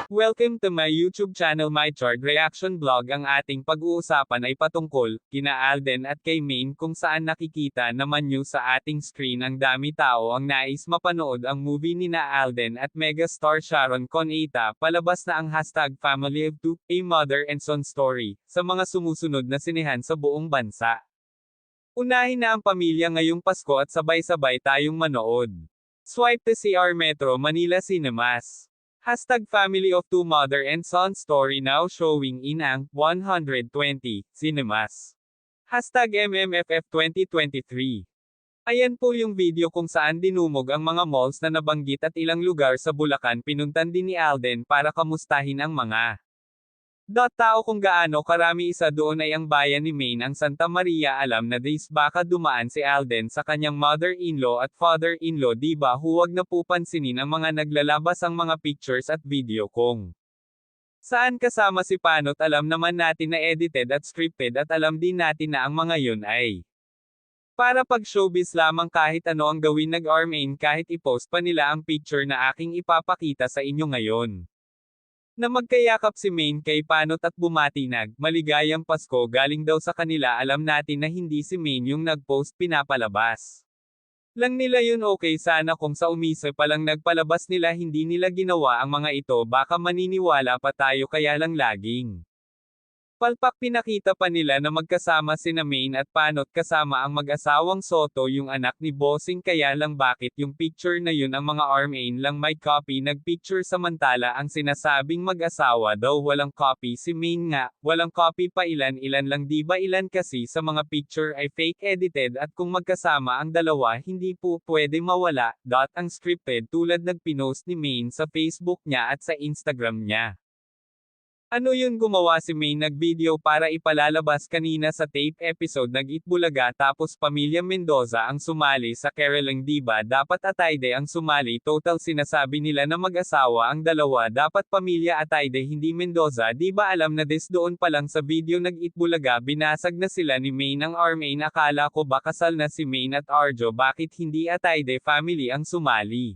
Welcome to my YouTube channel, My Chart Reaction Vlog. Ang ating pag-uusapan ay patungkol kina Alden at kay Maine, kung saan nakikita naman nyo sa ating screen ang dami tao ang nais mapanood ang movie nina Alden at megastar Sharon Cuneta. Palabas na ang hashtag Family of Two, a Mother and Son Story, sa mga sumusunod na sinehan sa buong bansa. Unahin na ang pamilya ngayong Pasko at sabay-sabay tayong manood. Swipe to CR Metro Manila Cinemas. Hashtag Family of Two Mother and Son Story now showing in ang 120 cinemas. Hashtag MMFF 2023. Ayan po yung video kung saan dinumog ang mga malls na nabanggit at ilang lugar sa Bulacan pinuntan din ni Alden para kamustahin ang mga tao. Kung gaano karami isa doon ay ang bayan ni Maine ang Santa Maria. Alam na days baka dumaan si Alden sa kanyang mother-in-law at father-in-law, diba? Huwag na po pansinin ang mga naglalabas ang mga pictures at video kung saan kasama si Panot. Alam naman natin na edited at scripted at alam din natin na ang mga yun ay para pag showbiz lamang. Kahit ano ang gawin nag-armain, kahit i-post pa nila ang picture na aking ipapakita sa inyo ngayon, na magkayakap si Maine kay Panot at bumati maligayang Pasko galing daw sa kanila. Alam natin na hindi si Maine yung nag-post, pinapalabas lang nila yun. Okay sana kung sa umise palang nagpalabas nila hindi nila ginawa ang mga ito, baka maniniwala pa tayo. Kaya lang laging palpak pinakita pa nila na magkasama sina Maine at Panot kasama ang mag-asawang Soto, yung anak ni Bossing. Kaya lang bakit yung picture na yun ang mga armain lang may copy nagpicture, samantala ang sinasabing mag-asawa daw walang copy. Si Maine nga, walang copy pa. Ilan-ilan lang, diba? Ilan kasi sa mga picture ay fake edited at kung magkasama ang dalawa hindi po pwede mawala. Ang scripted tulad nagpinost ni Maine sa Facebook niya at sa Instagram niya. Ano yun, gumawa si Maine nag-video para ipalalabas kanina sa tape episode nag-Itbulaga, tapos pamilya Mendoza ang sumali sa caroling, diba? Dapat Atayde ang sumali. Total sinasabi nila na mag-asawa ang dalawa, dapat pamilya Atayde hindi Mendoza, diba? Alam na des doon pa lang sa video nag-Itbulaga binasag na sila ni Maine ang armain. Akala ko ba kasal na si Maine at Arjo, bakit hindi Atayde family ang sumali?